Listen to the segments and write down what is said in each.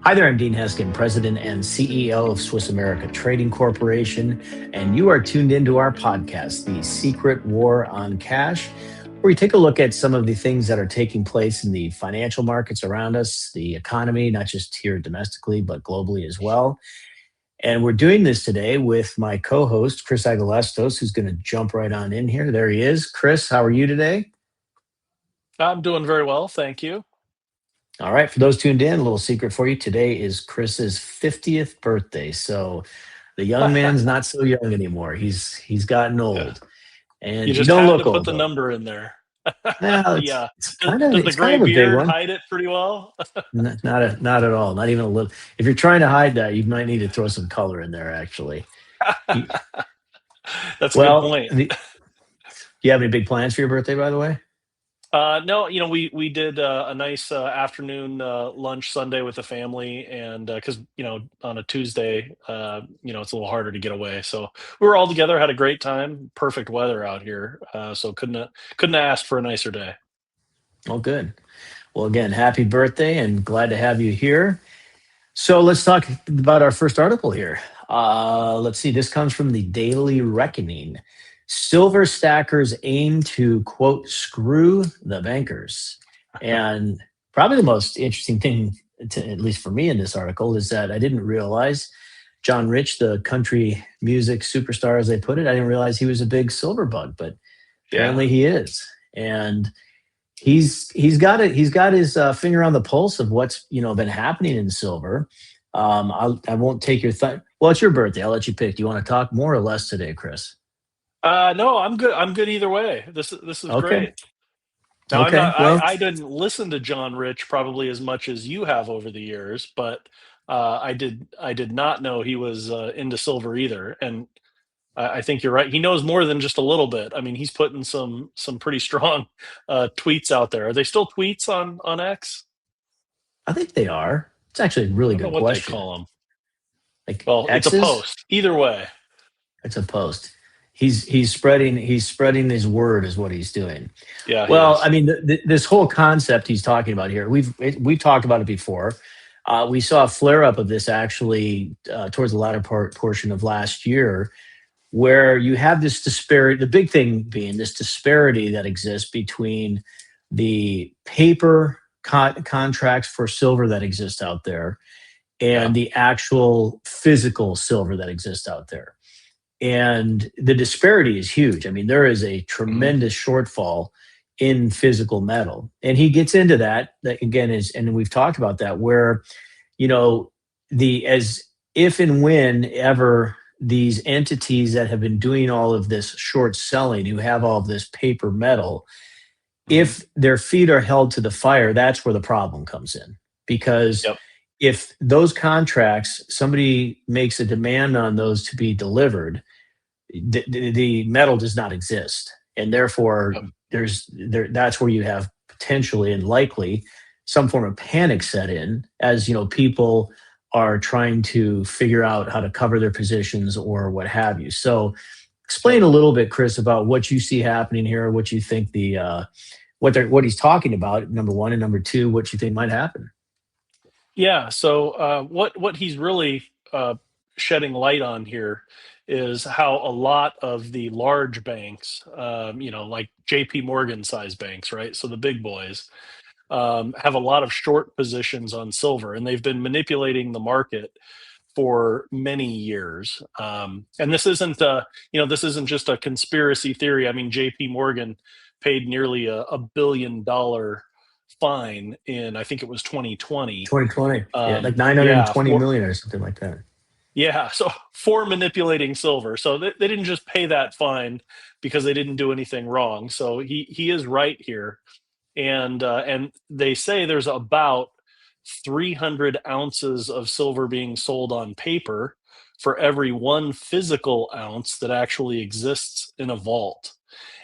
Hi there, I'm Dean Heskin, President and CEO of Swiss America Trading Corporation, and you are tuned into our podcast, The Secret War on Cash, where we take a look at some of the things that are taking place in the financial markets around us, the economy, not just here domestically, but globally as well. And we're doing this today with my co host, Chris Agolestos, who's going to jump right on in here. There he is. Chris, how are you today? I'm doing very well, thank you. All right, for those tuned in, a little secret for you. Today is Chris's 50th birthday. So the young man's not so young anymore. He's gotten Yeah, old. you And you just don't had to look put old the though. number in there. Well, it's Yeah. it's Does, kind of does the it's kind gray of a big beard one. hide it pretty well? Not at all. Not even a little. If you're trying to hide that, you might need to throw some color in there actually. You- That's a good Well, point. do you have any big plans for your birthday, by the way? No, we did a nice afternoon lunch Sunday with the family, and because on a Tuesday, it's a little harder to get away. So we were all together, had a great time. Perfect weather out here, so couldn't have asked for a nicer day. Oh, good. Well, again, happy birthday and glad to have you here. So let's talk about our first article here. Let's see, this comes from the Daily Reckoning. Silver stackers aim to, quote, screw the bankers. And probably the most interesting thing, at least for me in this article, is that I didn't realize John Rich, the country music superstar, as they put it, I didn't realize he was a big silver bug, but Yeah. apparently he is. And he's got his finger on the pulse of what's been happening in silver. I won't take your thought. Well, it's your birthday. I'll let you pick. Do you want to talk more or less today, Chris? No, I'm good. I'm good either way. This is Okay. great. Now I'm Okay. not I Well, I didn't listen to John Rich probably as much as you have over the years, but I did not know he was into silver either. And I think you're right. He knows more than just a little bit. I mean, he's putting some pretty strong tweets out there. Are they still tweets on X? I think they are. It's actually a I really don't know good what they question. call them. Like Well, it's a X's, post. Either way. it's a post. He's spreading his word is what he's doing. Yeah, he Well, I is. mean, this whole concept he's talking about here, we've talked about it before. We saw a flare up of this actually towards the latter portion of last year, where you have this disparity. The big thing being this disparity that exists between the paper contracts for silver that exist out there Yeah. and the actual physical silver that exists out there. And the disparity is huge. I mean, there is a Hmm. tremendous shortfall in physical metal. And he gets into that again is, and we've talked about that, where, you know, the, as if and when ever these entities that have been doing all of this short selling, who have all of this paper metal, Hmm. if their feet are held to the fire, that's where the problem comes in. Because Yep. if those contracts, somebody makes a demand on those to be delivered, the metal does not exist, and therefore Yep. that's where you have potentially and likely some form of panic set in, as people are trying to figure out how to cover their positions or what have you. So explain Yep. a little bit, Chris, about what you see happening here, what you think what he's talking about, number one, and number two, what you think might happen. Yeah. So what he's really shedding light on here is how a lot of the large banks, like J.P. Morgan size banks, right? So the big boys have a lot of short positions on silver, and they've been manipulating the market for many years. And this isn't just a conspiracy theory. I mean, J.P. Morgan paid nearly a $1 billion fine in, I think it was 2020. 2020, yeah, like Yeah, 920 million or something like that. so for manipulating silver. So they didn't just pay that fine because they didn't do anything wrong. So he is right here, and they say there's about 300 ounces of silver being sold on paper for every one physical ounce that actually exists in a vault.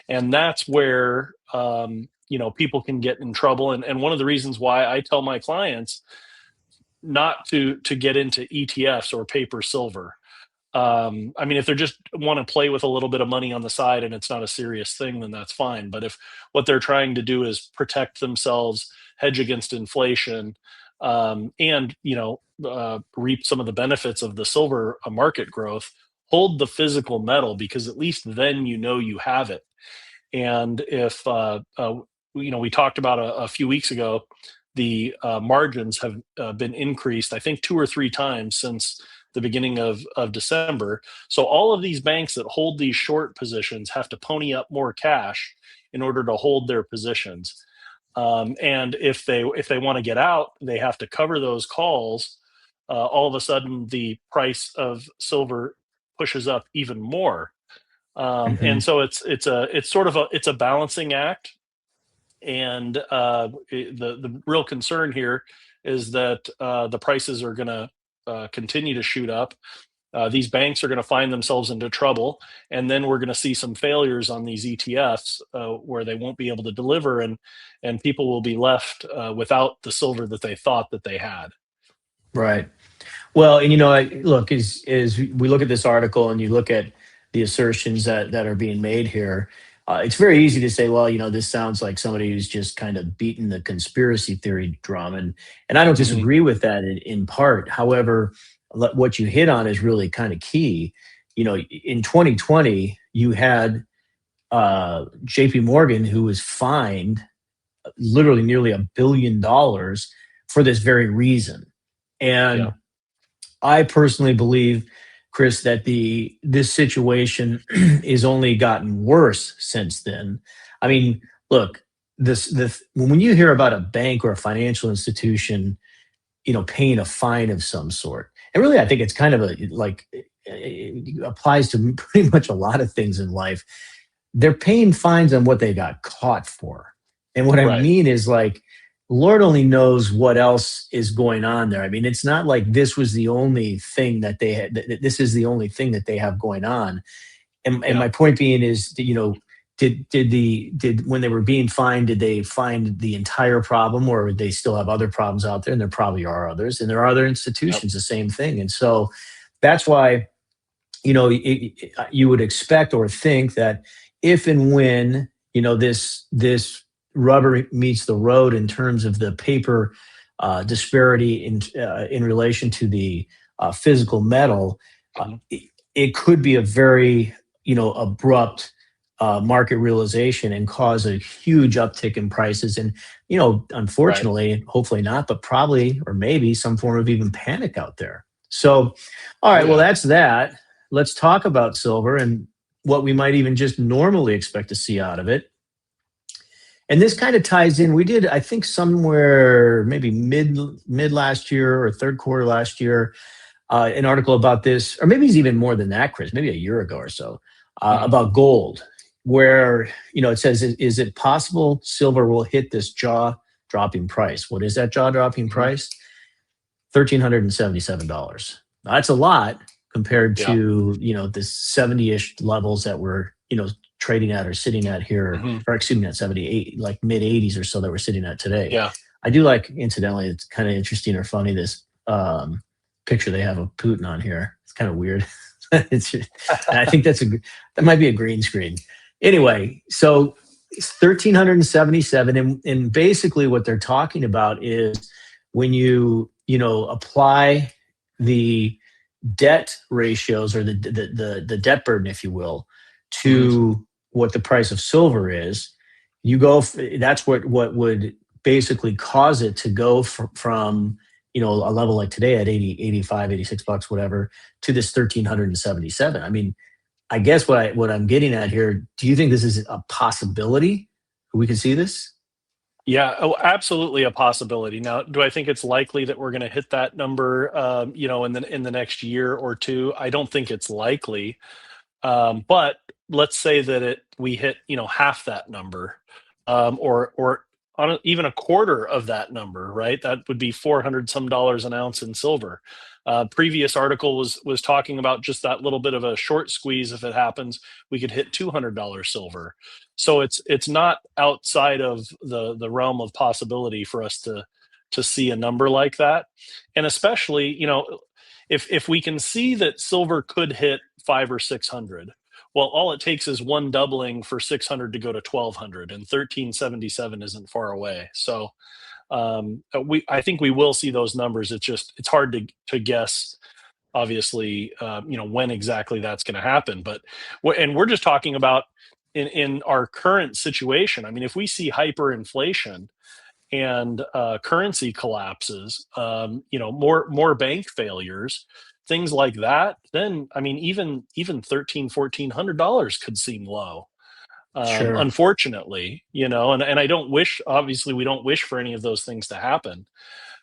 And that's where people can get in trouble. And one of the reasons why I tell my clients not to get into ETFs or paper silver. I mean, if they just want to play with a little bit of money on the side and it's not a serious thing, then that's fine. But if what they're trying to do is protect themselves, hedge against inflation, and reap some of the benefits of the silver market growth, hold the physical metal, because at least then you have it. And if we talked about a few weeks ago, the margins have been increased, I think, 2 or 3 times since the beginning of December. So all of these banks that hold these short positions have to pony up more cash in order to hold their positions. And if they want to get out, they have to cover those calls. All of a sudden, the price of silver pushes up even more, Hmm. and so it's sort of a balancing act. And the real concern here is that the prices are going to continue to shoot up. These banks are going to find themselves into trouble, and then we're going to see some failures on these ETFs where they won't be able to deliver, and people will be left without the silver that they thought that they had. Right. Well, and look, as we look at this article and you look at the assertions that are being made here, it's very easy to say, well, this sounds like somebody who's just kind of beating the conspiracy theory drum, and I don't Hmm. disagree with that in part. However, what you hit on is really kind of key. In 2020, you had J.P. Morgan, who was fined literally nearly $1 billion for this very reason, Yeah. and I personally believe, Chris, that the this situation is only gotten worse since then. I mean, look, when you hear about a bank or a financial institution, paying a fine of some sort, and really, I think it's kind of it applies to pretty much a lot of things in life. They're paying fines on what they got caught for. And what I Right. mean is, like, Lord only knows what else is going on there. I mean, it's not like this was the only thing that they had. This is the only thing that they have going on. And Yeah. my point being is, that, did when they were being fined, did they find the entire problem, or would they still have other problems out there? And there probably are others, and there are other Yep. institutions, the same thing. And so that's why you would expect or think that if and when this rubber meets the road in terms of the paper disparity in relation to the physical metal, Mhm. it could be a very abrupt market realization and cause a huge uptick in prices, and Right. unfortunately, hopefully not, but probably or maybe some form of even panic out there. So, all Oh right, well, yeah. that's that. Let's talk about silver and what we might even just normally expect to see out of it. And this kind of ties in. We did, I think, somewhere maybe mid last year or third quarter last year, an article about this, or maybe it's even more than that, Chris, maybe a year ago or so, Hmm. about gold, where it says, is it possible silver will hit this jaw dropping price? What is that jaw dropping Hmm. price? $1,377. That's a lot compared Yeah. to the 70-ish levels that we're trading at or sitting at here, Hmm. or excuse me, at 78, like mid 80s or so that we're sitting at today. Yeah. I do like, incidentally, it's kind of interesting or funny, this picture they have of Putin on here. It's kind of weird. I think that might be a green screen. Anyway, so it's 1,377, and basically what they're talking about is when you apply the debt ratios, or the debt burden, if you will, Hmm. to what the price of silver is. That's what would basically cause it to go from a level like today at 80, 85, 86 bucks, whatever, to this 1,377. I mean, I guess what I'm getting at here, do you think this is a possibility we can see this? Yeah, oh, absolutely a possibility. Now, do I think it's likely that we're going to hit that number, in the next year or two? I don't think it's likely. But let's say that we hit, half that number, or even a quarter of that number, right? That would be 400 some dollars an ounce in silver. Previous article was talking about just that little bit of a short squeeze. If it happens, we could hit $200 silver. So it's not outside of the realm of possibility for us to see a number like that. And especially, if we can see that silver could hit 5 or 600, well, all it takes is one doubling for 600 to go to 1,200, and 1,377 isn't far away. So I think we will see those numbers. It's hard to guess, obviously, when exactly that's going to happen. But and we're just talking about in our current situation. I mean, if we see hyperinflation and currency collapses, more bank failures, things like that, then I mean, even $1,300-$1,400 could seem low. Sure. Unfortunately, and I don't wish, obviously, we don't wish for any of those things to happen,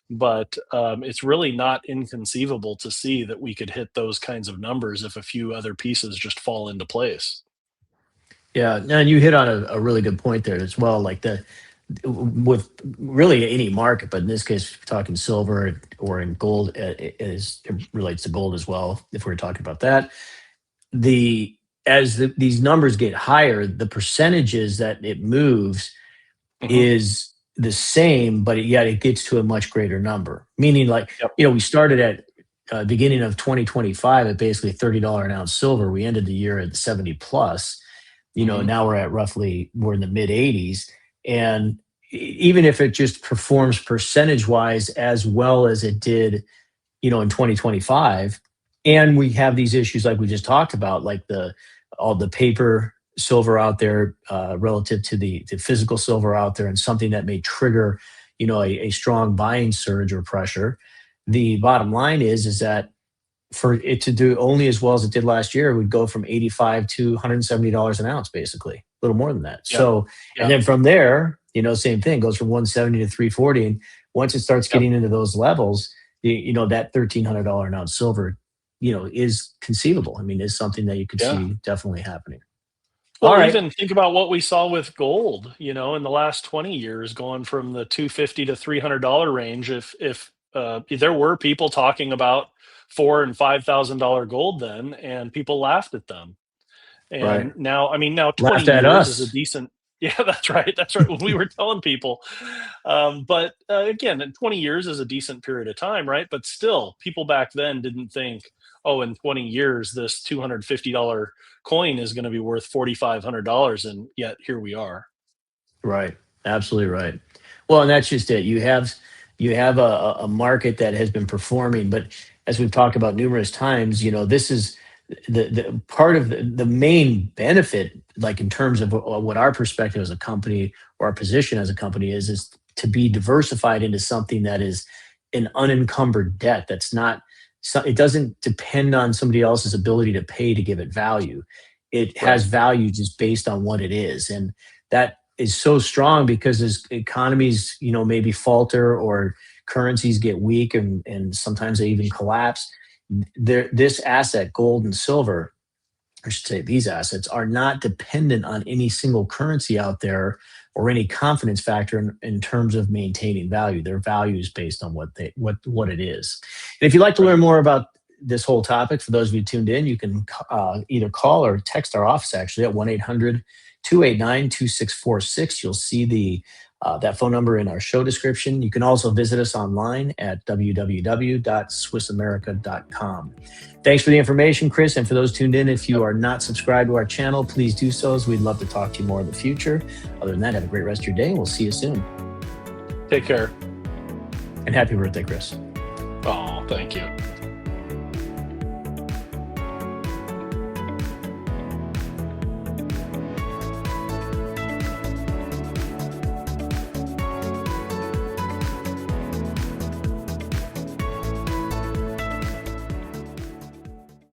but it's really not inconceivable to see that we could hit those kinds of numbers if a few other pieces just fall into place. Yeah, no, and you hit on a really good point there as well. Like with really any market, but in this case, if we're talking silver or in gold, it relates to gold as well. If we're talking about that, the these numbers get higher, the percentages that it moves Hmm. is the same, but yet it gets to a much greater number. Meaning, like, Yep. we started at beginning of 2025 at basically $30 an ounce silver. We ended the year at 70 plus. Hmm. Now we're in the mid 80s, and even if it just performs percentage wise as well as it did, in 2025, and we have these issues like we just talked about, like the all the paper silver out there relative to the physical silver out there, and something that may trigger, a strong buying surge or pressure. The bottom line is that for it to do only as well as it did last year, it would go from 85 to $170 an ounce, basically, a little more than that. Yep. So, and Yep. then from there, same thing goes from 170 to 340. And once it starts Yep. getting into those levels, that $1,300 an ounce silver, is conceivable. I mean, is something that you could Yeah. see definitely happening. All Well, right. even think about what we saw with gold, in the last 20 years, going from the 250 to $300 range. If there were people talking about $4,000 and $5,000 gold then, and people laughed at them. Right. And now, I mean, now 20 Laughed at years is a us. decent. Yeah, that's right. That's right. When we were telling people, but again, in 20 years is a decent period of time, right? But still, people back then didn't think, oh, in 20 years, this $250 coin is going to be worth $4,500, and yet here we are. Right. Absolutely right. Well, and that's just it. You have a market that has been performing, but as we've talked about numerous times, this is the part of the main benefit, like in terms of what our perspective as a company or our position as a company is to be diversified into something that is an unencumbered debt. That's not, so it doesn't depend on somebody else's ability to pay to give it value. It has Right. value just based on what it is. And that is so strong because as economies, maybe falter or currencies get weak, and sometimes they even collapse, this asset, gold and silver, I should say, these assets are not dependent on any single currency out there or any confidence factor in terms of maintaining value. Their value is based on what it is. And if you'd like to learn Right. more about this whole topic, for those of you tuned in, you can either call or text our office actually at 1-800-289-2646. You'll see that phone number in our show description. You can also visit us online at www.swissamerica.com. Thanks for the information, Chris. And for those tuned in, if you Yep. are not subscribed to our channel, please do so, as we'd love to talk to you more in the future. Other than that, have a great rest of your day, and we'll see you soon. Take care. And happy birthday, Chris. Oh, thank you.